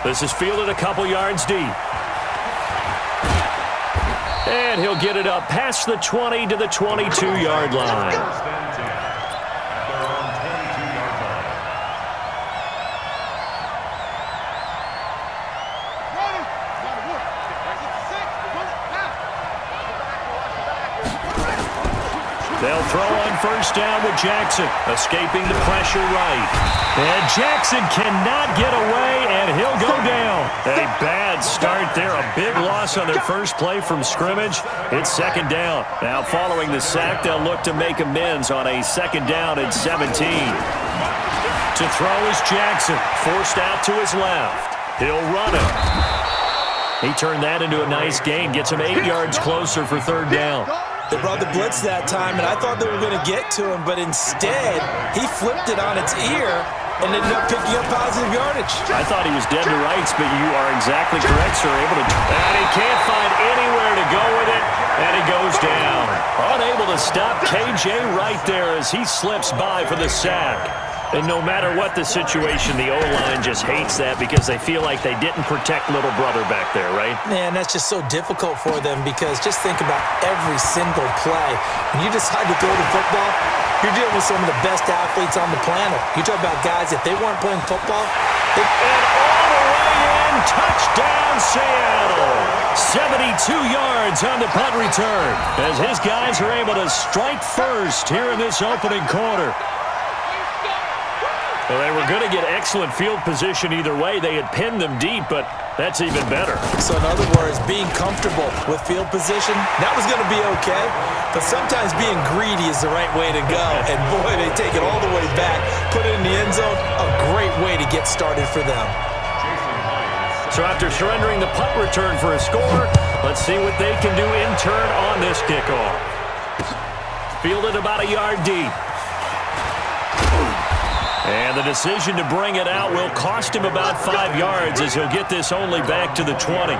This is fielded a couple yards deep. And he'll get it up past the 20 to the 22-yard line. They'll throw on first down with Jackson, escaping the pressure right. And Jackson cannot get away, and he'll go down. A bad start there, a big loss on their first play from scrimmage. It's second down. Now following the sack, they'll look to make amends on a second down and 17. To throw is Jackson, forced out to his left. He'll run it. He turned that into a nice gain, gets him 8 yards closer for third down. They brought the blitz that time, and I thought they were going to get to him, but instead, he flipped it on its ear and ended up picking up positive yardage. I thought he was dead to rights, but you are exactly correct, sir. Able to, and he can't find anywhere to go with it, and he goes down. Unable to stop KJ right there as he slips by for the sack. And no matter what the situation, the O-line just hates that because they feel like they didn't protect little brother back there, right? Man, that's just so difficult for them because just think about every single play. When you decide to throw the football, you're dealing with some of the best athletes on the planet. You talk about guys, if they weren't playing football, and all the way in, touchdown Seattle. 72 yards on the punt return as his guys are able to strike first here in this opening quarter. Well, they were going to get excellent field position either way. They had pinned them deep, but that's even better. So in other words, being comfortable with field position, that was going to be okay. But sometimes being greedy is the right way to go. And boy, they take it all the way back, put it in the end zone. A great way to get started for them. So after surrendering the punt return for a score, let's see what they can do in turn on this kickoff. Fielded about a yard deep. And the decision to bring it out will cost him about 5 yards as he'll get this only back to the 20.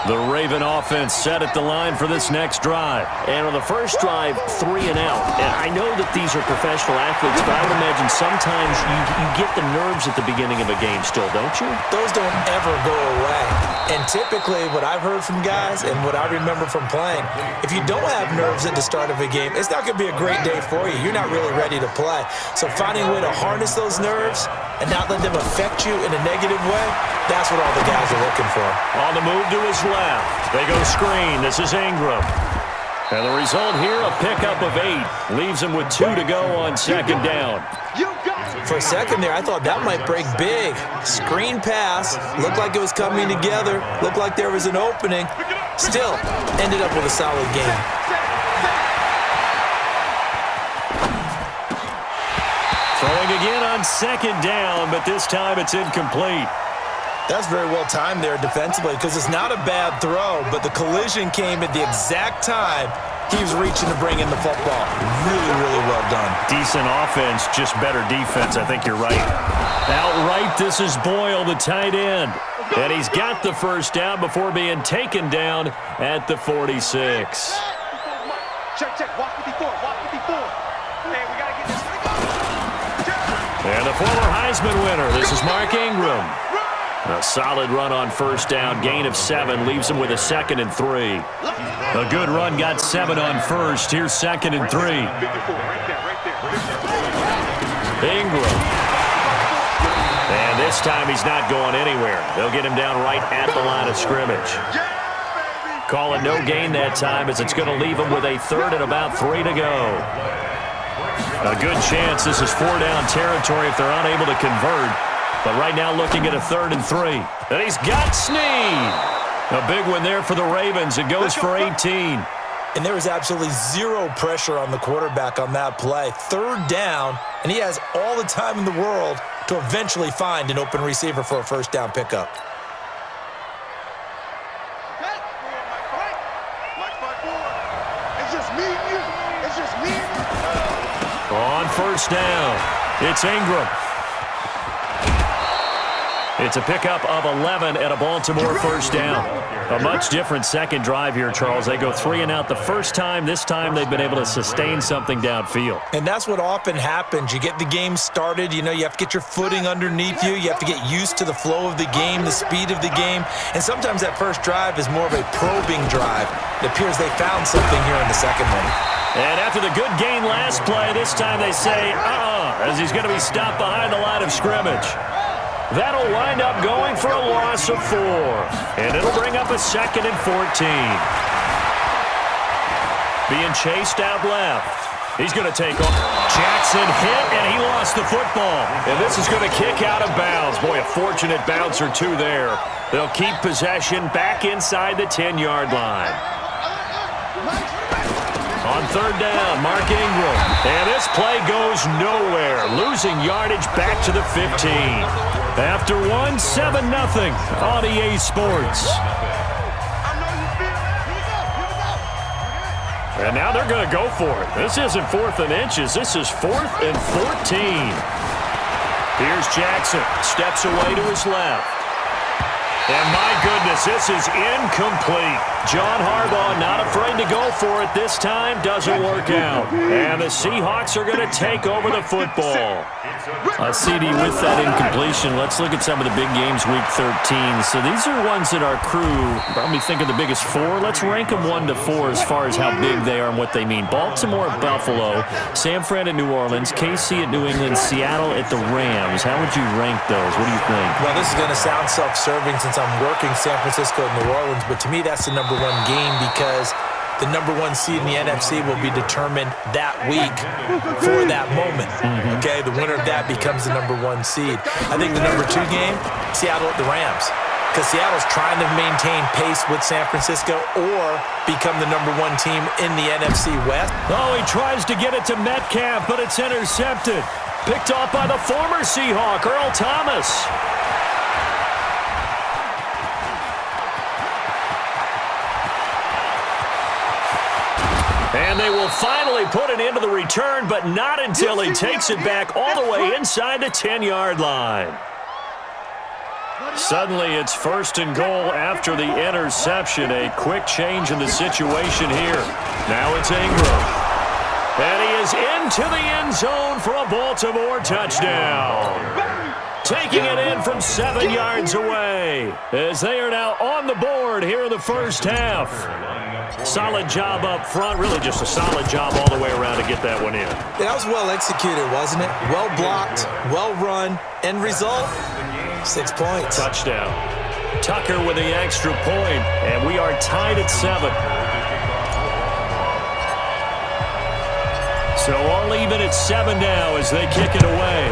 The Raven offense set at the line for this next drive. And on the first drive, 3 and out. And I know that these are professional athletes, but I would imagine sometimes you get the nerves at the beginning of a game still, don't you? Those don't ever go away. And typically what I've heard from guys and what I remember from playing, if you don't have nerves at the start of a game, it's not going to be a great day for you. You're not really ready to play. So finding a way to harness those nerves and not let them affect you in a negative way, that's what all the guys are looking for. On the move to his left. They go screen. This is Ingram. And the result here, a pickup of 8. Leaves him with 2 to go on second down. For a second there, I thought that might break big. Screen pass. Looked like it was coming together. Looked like there was an opening. Still, ended up with a solid game. Throwing again on second down, but this time it's incomplete. That's very well timed there defensively because it's not a bad throw, but the collision came at the exact time he was reaching to bring in the football. Really, really well done. Decent offense, just better defense. I think you're right. Outright, this is Boyle, the tight end. And he's got the first down before being taken down at the 46. Check. Walk 54. Hey, we got to get this thing up. And the former Heisman winner, this is Mark Ingram. A solid run on first down, gain of 7, leaves him with a 2nd and 3. A good run, got 7 on first. Here's 2nd and 3. Ingram. And this time he's not going anywhere. They'll get him down right at the line of scrimmage. Call it no gain that time as it's going to leave him with a 3rd and about 3 to go. A good chance this is 4-down territory if they're unable to convert. But right now looking at a 3rd and 3. And he's got Snead. A big one there for the Ravens. It goes for 18. And there was absolutely zero pressure on the quarterback on that play. 3rd down, and he has all the time in the world to eventually find an open receiver for a first down pickup. On first down, it's Ingram. It's a pickup of 11 and a Baltimore first down. A much different second drive here, Charles. They go 3 and out the first time. This time they've been able to sustain something downfield. And that's what often happens. You get the game started. You know, you have to get your footing underneath you. You have to get used to the flow of the game, the speed of the game. And sometimes that first drive is more of a probing drive. It appears they found something here in the second one. And after the good gain last play, this time they say, as he's going to be stopped behind the line of scrimmage. That'll wind up going for a loss of 4. And it'll bring up a 2nd and 14. Being chased out left. He's going to take off. Jackson hit, and he lost the football. And this is going to kick out of bounds. Boy, a fortunate bounce or two there. They'll keep possession back inside the 10-yard line. On third down, Mark Ingram. And this play goes nowhere. Losing yardage back to the 15. After 1, 7-0 on EA Sports. And now they're going to go for it. This isn't 4th and inches. This is 4th and 14. Here's Jackson. Steps away to his left. And my goodness, this is incomplete. John Harbaugh not afraid to go for it this time. Doesn't work out. And the Seahawks are going to take over the football. CD, with that incompletion, let's look at some of the big games Week 13. So these are ones that our crew probably think are the biggest 4. Let's rank them 1 to 4 as far as how big they are and what they mean. Baltimore at Buffalo, San Fran at New Orleans, KC at New England, Seattle at the Rams. How would you rank those? What do you think? Well, this is going to sound self-serving since I'm working San Francisco and New Orleans, but to me that's the number 1 game because the number 1 seed in the NFC will be determined that week for that moment. Okay, the winner of that becomes the number 1 seed. I think the number 2 game, Seattle at the Rams, because Seattle's trying to maintain pace with San Francisco or become the number 1 team in the NFC West. Oh, he tries to get it to Metcalf, but it's intercepted. Picked off by the former Seahawk, Earl Thomas. And they will finally put it into the return, but not until he takes it back all the way inside the 10-yard line. Suddenly, it's 1st and goal after the interception. A quick change in the situation here. Now it's Ingram. And he is into the end zone for a Baltimore touchdown. Taking it in from 7 yards away as they are now on the board here in the first half. Solid job up front, really just a solid job all the way around to get that one in. That was well executed, wasn't it? Well blocked, well run. End result, 6 points. Touchdown. Tucker with the extra point, and we are tied at 7. So all even at 7 now as they kick it away.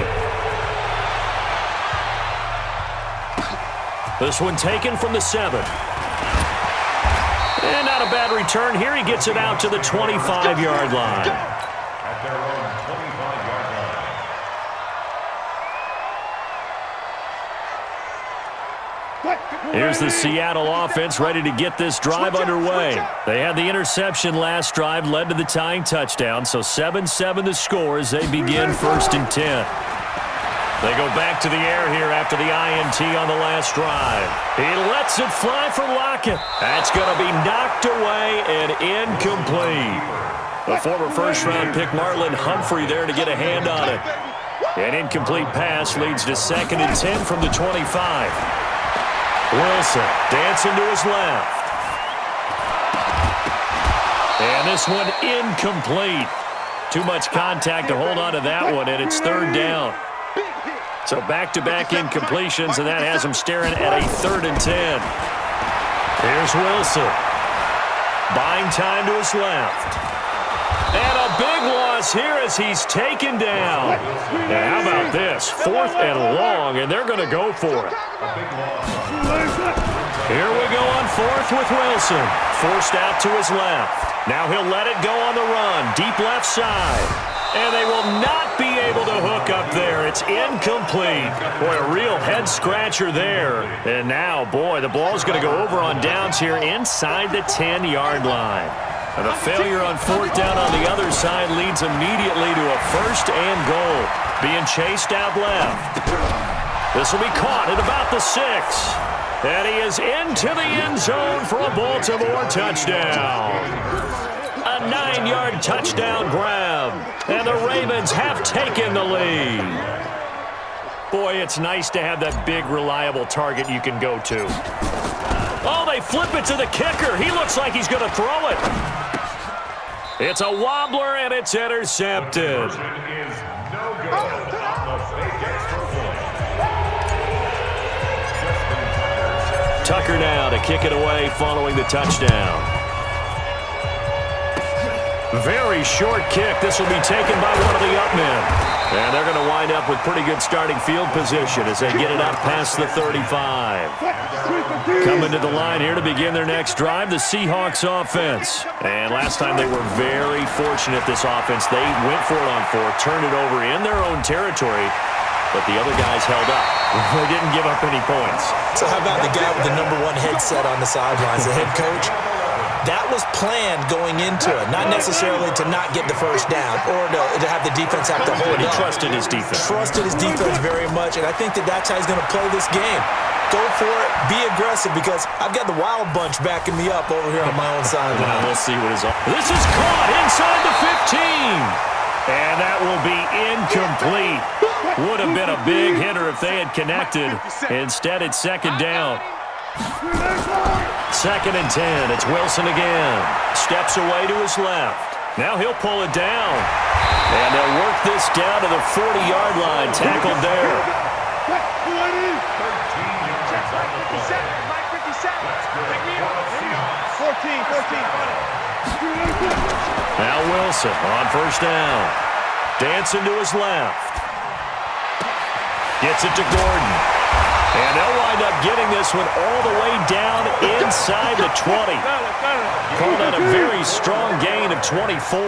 This one taken from the 7. And not a bad return here. He gets it out to the 25-yard line. Here's the Seattle offense ready to get this drive underway. They had the interception last drive, led to the tying touchdown. So 7-7 the score as they begin 1st and 10. They go back to the air here after the INT on the last drive. He lets it fly for Lockett. That's going to be knocked away and incomplete. The former first-round pick Marlon Humphrey there to get a hand on it. An incomplete pass leads to 2nd and 10 from the 25. Wilson dancing to his left. And this one incomplete. Too much contact to hold on to that one, and it's 3rd down. So back-to-back incompletions, and that has him staring at a 3rd and 10. Here's Wilson. Buying time to his left. And a big loss here as he's taken down. And how about this? 4th and long, and they're going to go for it. Here we go on 4th with Wilson. Forced out to his left. Now he'll let it go on the run. Deep left side. And they will not be able to hook up there. It's incomplete. Boy, a real head-scratcher there. And now, boy, the ball's going to go over on downs here inside the 10-yard line. And the failure on 4th down on the other side leads immediately to a 1st and goal. Being chased out left. This will be caught at about the 6. And he is into the end zone for a Baltimore touchdown. A 9-yard touchdown grab. And the Ravens have taken the lead. Boy, it's nice to have that big, reliable target you can go to. Oh, they flip it to the kicker. He looks like he's going to throw it. It's a wobbler, and it's intercepted. Tucker now to kick it away following the touchdown. Very short kick. This will be taken by one of the up men. And they're going to wind up with pretty good starting field position as they get it up past the 35. Coming to the line here to begin their next drive, the Seahawks offense. And last time they were very fortunate, this offense. They went for it on 4, turned it over in their own territory, but the other guys held up. They didn't give up any points. So how about the guy with the number 1 headset on the sidelines, the head coach? That was planned going into it, not necessarily to not get the first down or to have the defense have to hold it. He trusted his defense. Trusted his defense very much, and I think that's how he's going to play this game. Go for it, be aggressive, because I've got the wild bunch backing me up over here on my own sideline. Well, we'll see what is on. This is caught inside the 15. And that will be incomplete. Would have been a big hitter if they had connected. Instead, it's second down. 2nd and 10. It's Wilson again. Steps away to his left. Now he'll pull it down. And they'll work this down to the 40-yard line. Tackled there. 14. Now Wilson on first down. Dancing to his left. Gets it to Gordon. And they'll wind up getting this one all the way down inside the 20. Call that a very strong gain of 24.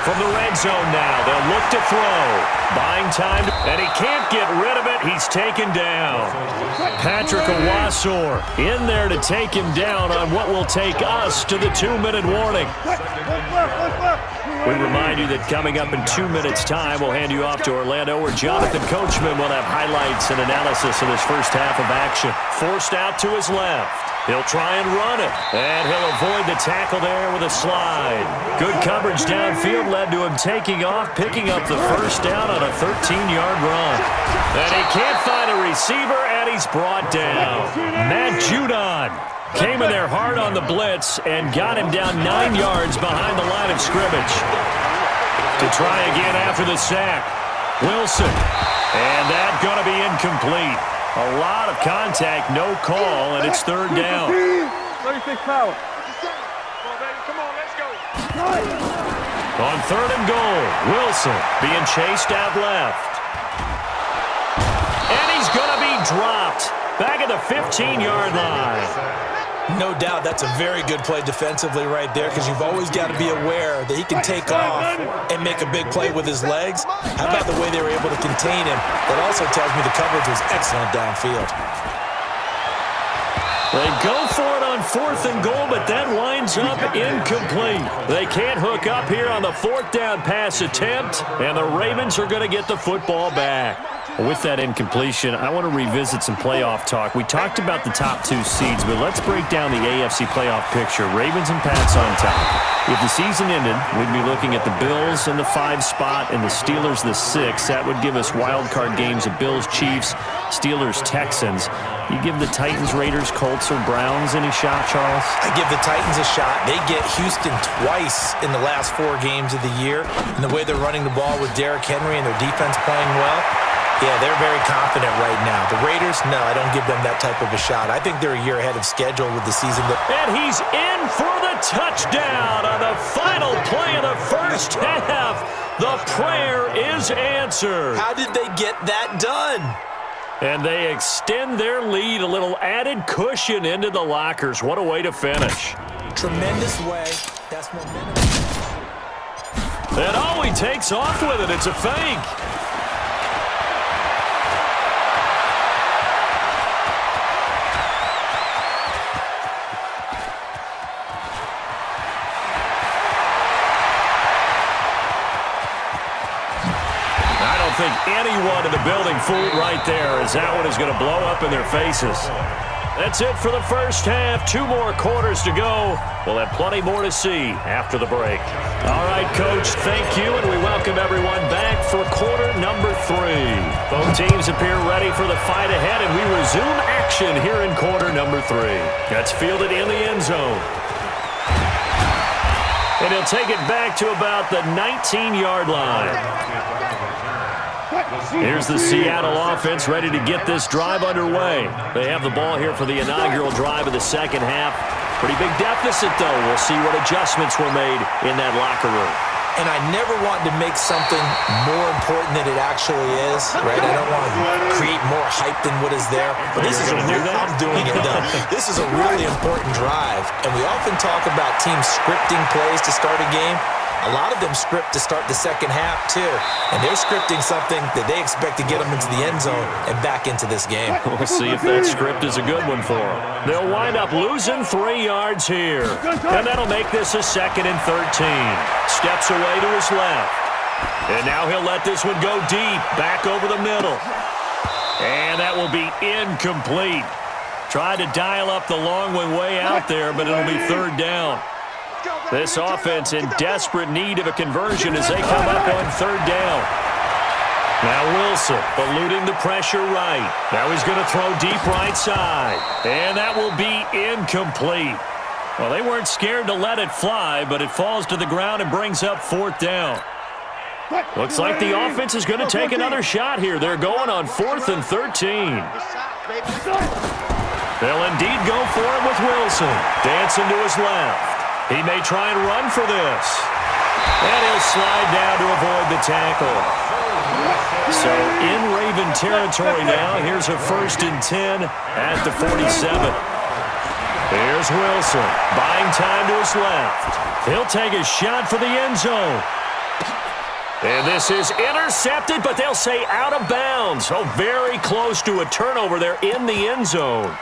From the red zone now, they'll look to throw. Buying time, and he can't get rid of it. He's taken down. Patrick Owasor in there to take him down on what will take us to the 2-minute warning. We remind you that coming up in 2 minutes' time, we'll hand you off to Orlando, where Jonathan Coachman will have highlights and analysis of this first half of action. Forced out to his left. He'll try and run it, and he'll avoid the tackle there with a slide. Good coverage downfield led to him taking off, picking up the first down on a 13-yard run. And he can't find a receiver, and he's brought down. Matt Judon came in there hard on the blitz and got him down 9 yards behind the line of scrimmage. To try again after the sack, Wilson. And that's going to be incomplete. A lot of contact, no call, and it's third down. 36 power. Come on, let's go. On 3rd and goal, Wilson being chased out left. And he's going to be dropped back at the 15-yard line. No doubt that's a very good play defensively right there, because you've always got to be aware that he can take off and make a big play with his legs. How about the way they were able to contain him? That also tells me the coverage was excellent downfield. They go for it on 4th and goal, but that winds up incomplete. They can't hook up here on the 4th down pass attempt, and the Ravens are going to get the football back. With that incompletion, I want to revisit some playoff talk. We talked about the top 2 seeds, but let's break down the AFC playoff picture. Ravens and Pats on top. If the season ended, we'd be looking at the Bills in the 5 spot and the Steelers the 6. That would give us wild card games of Bills, Chiefs, Steelers, Texans. You give the Titans, Raiders, Colts, or Browns any shot, Charles? I give the Titans a shot. They get Houston twice in the last 4 games of the year. And the way they're running the ball with Derrick Henry and their defense playing well, yeah, they're very confident right now. The Raiders, no, I don't give them that type of a shot. I think they're a year ahead of schedule with the season. And he's in for the touchdown on the final play of the first half. The prayer is answered. How did they get that done? And they extend their lead, a little added cushion into the lockers. What a way to finish. Tremendous way. That's momentum. And oh, he takes off with it. It's a fake. I don't think anyone in the building fooled right there, as that one is going to blow up in their faces. That's it for the first half. 2 more quarters to go. We'll have plenty more to see after the break. All right, Coach, thank you, and we welcome everyone back for quarter number 3. Both teams appear ready for the fight ahead, and we resume action here in quarter number 3. That's fielded in the end zone. And he'll take it back to about the 19-yard line. Here's the Seattle offense ready to get this drive underway. They have the ball here for the inaugural drive of the second half. Pretty big deficit, though. We'll see what adjustments were made in that locker room. And I never want to make something more important than it actually is, right? I don't want to create more hype than what is there. But this is I'm doing it, though. This is a really important drive. And we often talk about teams scripting plays to start a game. A lot of them script to start the second half, too. And they're scripting something that they expect to get them into the end zone and back into this game. We'll see if that script is a good one for them. They'll wind up losing 3 yards here. And that'll make this a 2nd and 13. Steps away to his left. And now he'll let this one go deep, back over the middle. And that will be incomplete. Tried to dial up the long one way out there, but it'll be 3rd down. This offense in desperate need of a conversion as they come up on 3rd down. Now Wilson eluding the pressure right. Now he's going to throw deep right side. And that will be incomplete. Well, they weren't scared to let it fly, but it falls to the ground and brings up 4th down. Looks like the offense is going to take another shot here. They're going on 4th and 13. They'll indeed go for it with Wilson. Dancing to his left. He may try and run for this. And he'll slide down to avoid the tackle. So in Raven territory now, here's a 1st and 10 at the 47. Here's Wilson, buying time to his left. He'll take a shot for the end zone. And this is intercepted, but they'll say out of bounds. Oh, very close to a turnover there in the end zone.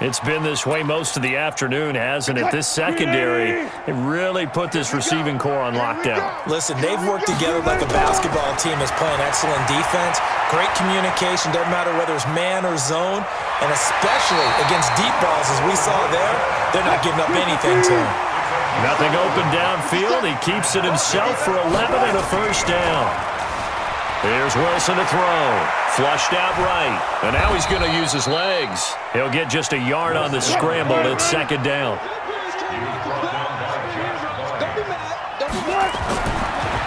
It's been this way most of the afternoon, hasn't it? This secondary, it really put this receiving core on lockdown. Listen, they've worked together like a basketball team that's playing excellent defense. Great communication, doesn't matter whether it's man or zone. And especially against deep balls, as we saw there, they're not giving up anything to him. Nothing open downfield. He keeps it himself for 11 and a 1st down. Here's Wilson to throw. Flushed out right. And now he's going to use his legs. He'll get just a yard on the scramble. It's 2nd down.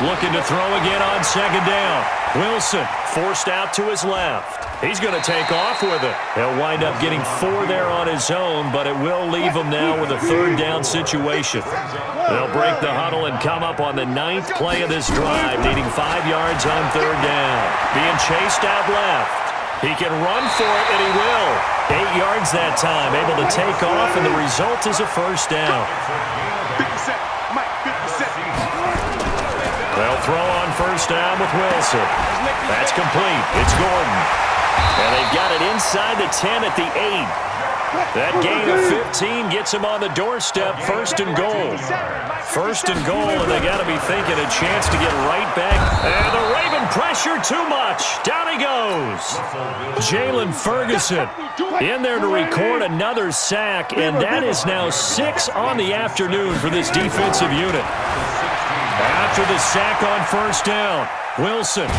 Looking to throw again on 2nd down. Wilson forced out to his left. He's going to take off with it. He'll wind up getting 4 there on his own, but it will leave him now with a 3rd down situation. They'll break the huddle and come up on the 9th play of this drive, needing 5 yards on 3rd down. Being chased out left. He can run for it, and he will. 8 yards that time, able to take off, and the result is a 1st down. They'll throw on 1st down with Wilson. That's complete. It's Gordon. And they've got it inside the 10 at the 8. That gain of 15 gets him on the doorstep. 1st and goal. 1st and goal, and they got to be thinking a chance to get right back. And the Raven pressure too much. Down he goes. Jalen Ferguson in there to record another sack, and that is now 6 on the afternoon for this defensive unit. After the sack on 1st down, Wilson.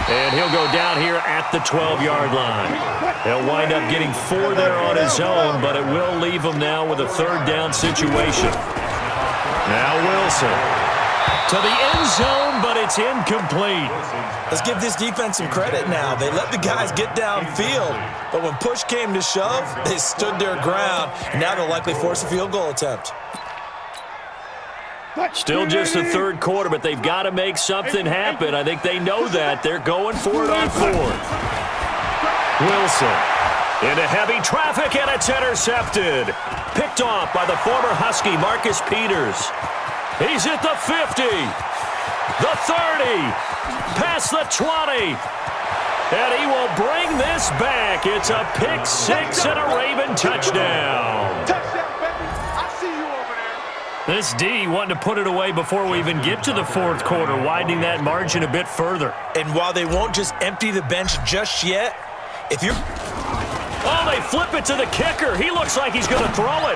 And he'll go down here at the 12-yard line. He'll wind up getting 4 there on his own, but it will leave him now with a 3rd down situation. Now Wilson to the end zone, but it's incomplete. Let's give this defense some credit now. They let the guys get downfield, but when push came to shove, they stood their ground, and now they'll likely force a field goal attempt. Still just the 3rd quarter, but they've got to make something happen. I think they know that. They're going for it on 4th. Wilson into heavy traffic, and it's intercepted. Picked off by the former Husky, Marcus Peters. He's at the 50, the 30, past the 20. And he will bring this back. It's a pick 6 and a Raven touchdown. Touchdown, baby. I see you over there. This D wanting to put it away before we even get to the fourth quarter, widening that margin a bit further. And while they won't just empty the bench just yet, if you're... Oh, they flip it to the kicker. He looks like he's going to throw it.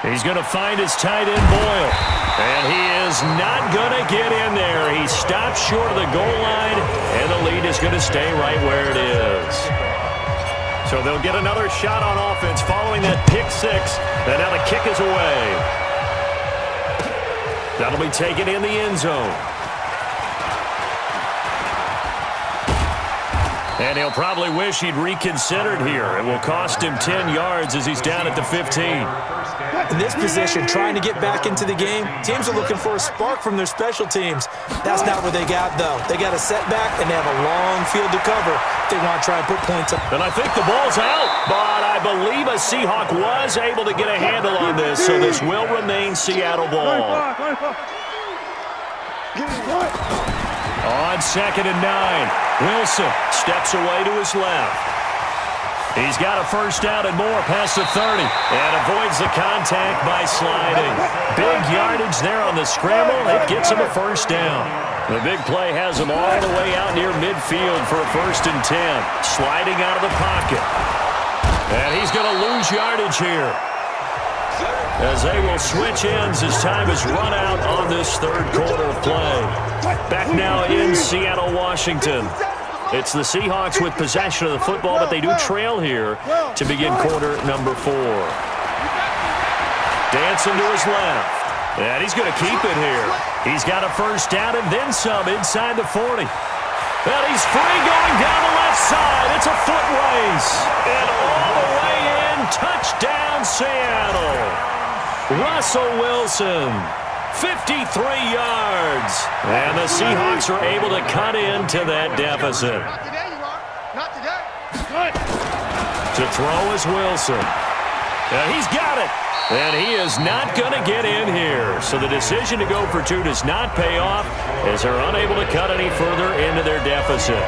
He's going to find his tight end, Boyle. And he is not going to get in there. He stops short of the goal line, and the lead is going to stay right where it is. So they'll get another shot on offense following that pick six. And now the kick is away. That'll be taken in the end zone. And he'll probably wish he'd reconsidered here. It will cost him 10 yards as he's down at the 15. In this position, trying to get back into the game, teams are looking for a spark from their special teams. That's not what they got, though. They got a setback, and they have a long field to cover if they want to try and put points up. And I think the ball's out, but I believe a Seahawk was able to get a handle on this, so this will remain Seattle ball. On 2nd and 9, Wilson steps away to his left. He's got a first down and more past the 30 and avoids the contact by sliding. Big yardage there on the scramble. It gets him a first down. The big play has him all the way out near midfield for a 1st and 10. Sliding out of the pocket. And he's going to lose yardage here, as they will switch ends as time has run out on this third quarter of play. Back now in Seattle, Washington. It's the Seahawks with possession of the football, but they do trail here to begin quarter number 4. Dancing to his left. And he's going to keep it here. He's got a first down and then some inside the 40. And he's free going down the left side. It's a foot race. And all the way in, touchdown Seattle. Russell Wilson, 53 yards. And the Seahawks are able to cut into that deficit. Not today, you are. Not today. To throw is Wilson. And he's got it. And he is not going to get in here. So the decision to go for 2 does not pay off, as they're unable to cut any further into their deficit.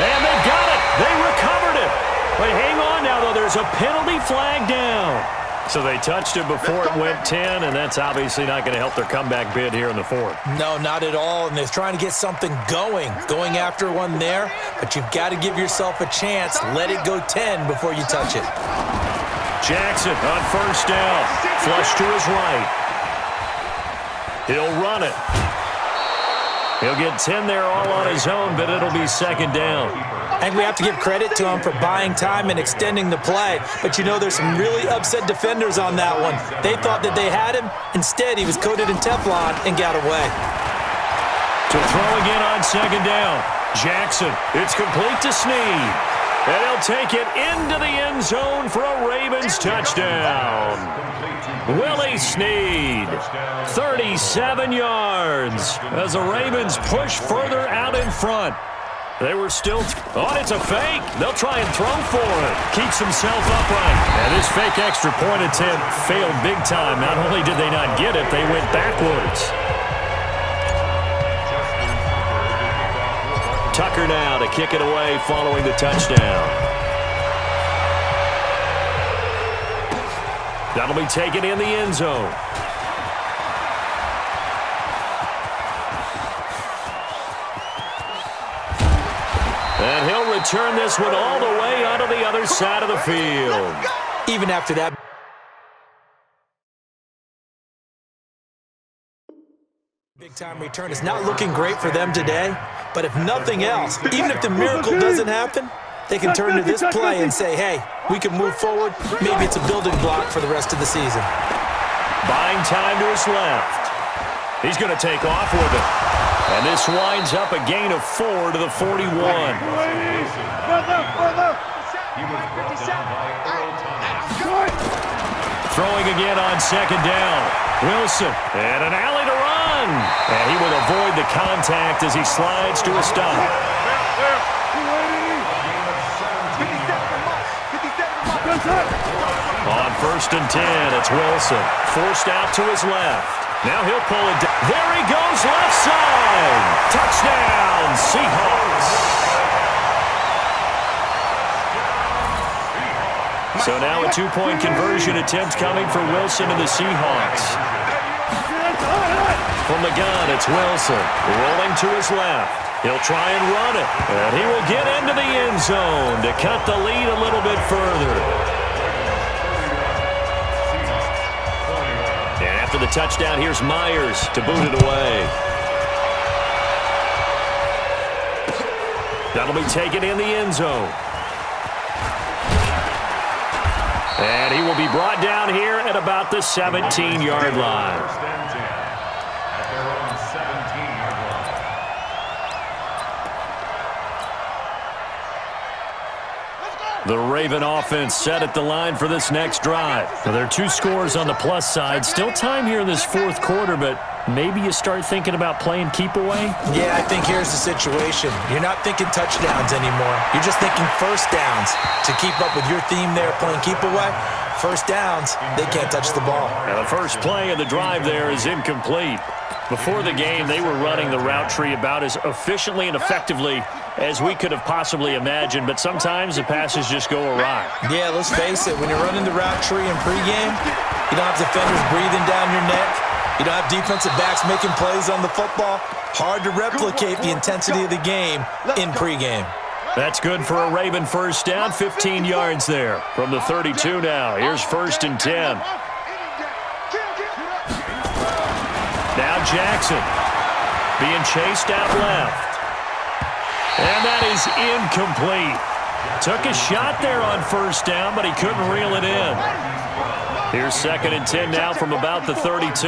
And they got it. They recovered it. But hang on now, though. There's a penalty flag down. So they touched it before it went 10, and that's obviously not going to help their comeback bid here in the 4th. No, not at all, and they're trying to get something going after one there, but you've got to give yourself a chance. Let it go 10 before you touch it. Jackson on first down. Flush to his right. He'll run it. He'll get 10 there all on his own, but it'll be 2nd down. I think we have to give credit to him for buying time and extending the play. But, you know, there's some really upset defenders on that one. They thought that they had him. Instead, he was coated in Teflon and got away. To throw again on 2nd down. Jackson, it's complete to Snead. And he'll take it into the end zone for a Ravens touchdown. Willie Snead, 37 yards as the Ravens push further out in front. They were still on. It's a fake. They'll try and throw for it. Keeps himself upright. And this fake extra point attempt failed big time. Not only did they not get it, they went backwards. Tucker now to kick it away following the touchdown. That'll be taken in the end zone. And he'll return this one all the way onto the other side of the field. Even after that big-time return, it's not looking great for them today. But if nothing else, even if the miracle doesn't happen, they can turn to this play and say, hey, we can move forward. Maybe it's a building block for the rest of the season. Buying time to his left. He's going to take off with it. And this winds up a gain of 4 to the 41. Throwing again on 2nd down. Wilson, and an alley to run. And he will avoid the contact as he slides to a stop. On 1st and 10, it's Wilson. Forced out to his left. Now he'll pull it down. There he goes, left side. Touchdown, Seahawks. So now a two-point conversion attempt coming for Wilson and the Seahawks. From the gun, it's Wilson. Rolling to his left. He'll try and run it. And he will get into the end zone to cut the lead a little bit further. And after the touchdown, here's Myers to boot it away. That'll be taken in the end zone. And he will be brought down here at about the 17-yard line. The Raven offense set at the line for this next drive. Now, there are two scores on the plus side. Still time here in this fourth quarter, but maybe you start thinking about playing keep away? Yeah, I think here's the situation. You're not thinking touchdowns anymore. You're just thinking first downs. To keep up with your theme there, playing keep away, first downs, they can't touch the ball. Now, the first play of the drive there is incomplete. Before the game, they were running the route tree about as efficiently and effectively as we could have possibly imagined, but sometimes the passes just go awry. Yeah, let's face it. When you're running the route tree in pregame, you don't have defenders breathing down your neck. You don't have defensive backs making plays on the football. Hard to replicate the intensity of the game in pregame. That's good for a Raven first down, 15 yards there. From the 32 now, here's 1st and 10. Now Jackson being chased out left. And that is incomplete. Took a shot there on first down, but he couldn't reel it in. Here's 2nd and 10 now from about the 32.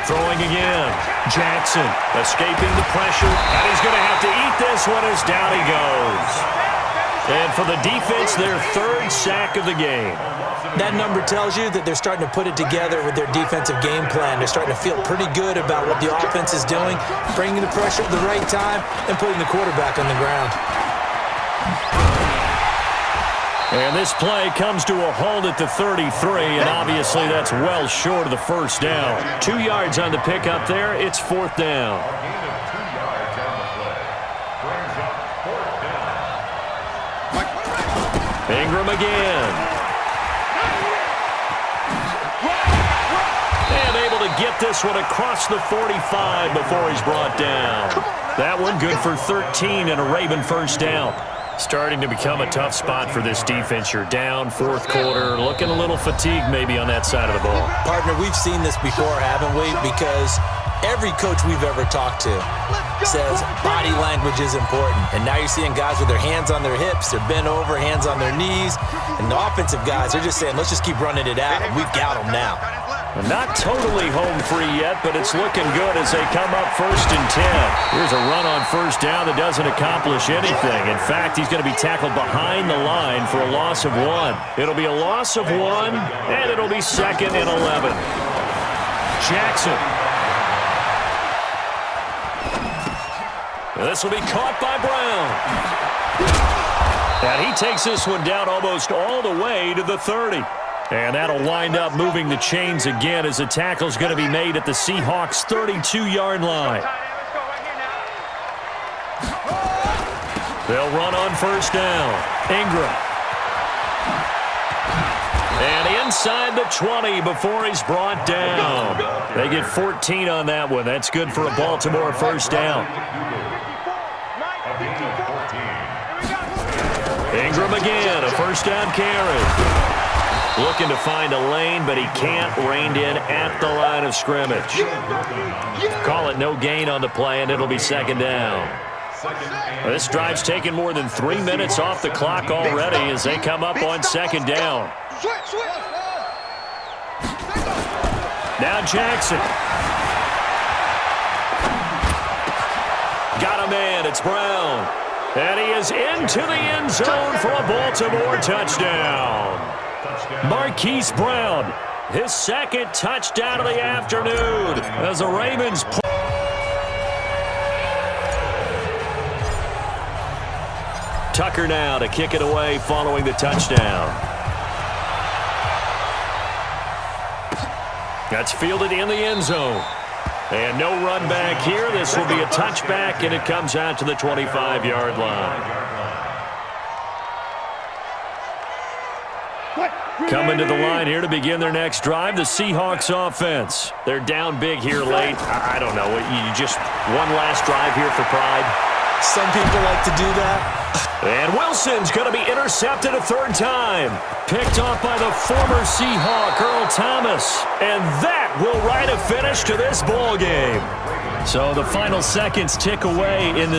Throwing again. Jackson escaping the pressure. And he's going to have to eat this one as down he goes. And for the defense, their 3rd sack of the game. That number tells you that they're starting to put it together with their defensive game plan. They're starting to feel pretty good about what the offense is doing, bringing the pressure at the right time, and putting the quarterback on the ground. And this play comes to a halt at the 33, and obviously that's well short of the first down. 2 yards on the pickup there. It's 4th down. Ingram again. And able to get this one across the 45 before he's brought down. That one good for 13 and a Raven first down. Starting to become a tough spot for this defense. You're down 4th quarter, looking a little fatigued maybe on that side of the ball. Partner, we've seen this before, haven't we? Because every coach we've ever talked to says body language is important. And now you're seeing guys with their hands on their hips, they're bent over, hands on their knees. And the offensive guys, they're just saying, let's just keep running it out, and we've got them now. Not totally home free yet, but it's looking good as they come up 1st and 10. Here's a run on first down that doesn't accomplish anything. In fact, he's going to be tackled behind the line for a loss of 1. It'll be a loss of 1, and it'll be 2nd and 11. Jackson. And this will be caught by Brown. And he takes this one down almost all the way to the 30. And that'll wind up moving the chains again as the tackle's going to be made at the Seahawks' 32-yard line. They'll run on first down. Ingram. And inside the 20 before he's brought down. They get 14 on that one. That's good for a Baltimore first down. Ingram again, a first down carry. Looking to find a lane, but he can't. Reined in at the line of scrimmage. Call it no gain on the play, and it'll be 2nd down. This drive's taken more than 3 minutes off the clock already as they come up on 2nd down. Now Jackson. Got a man. It's Brown. And he is into the end zone for a Baltimore touchdown. Marquise Brown, his 2nd touchdown of the afternoon as the Ravens. Tucker now to kick it away following the touchdown. That's fielded in the end zone. And no run back here. This will be a touchback, and it comes out to the 25-yard line. Coming to the line here to begin their next drive, the Seahawks offense. They're down big here late. I don't know. You just one last drive here for pride? Some people like to do that. And Wilson's going to be intercepted a third time. Picked off by the former Seahawk, Earl Thomas. And that will write a finish to this ball game. So the final seconds tick away in the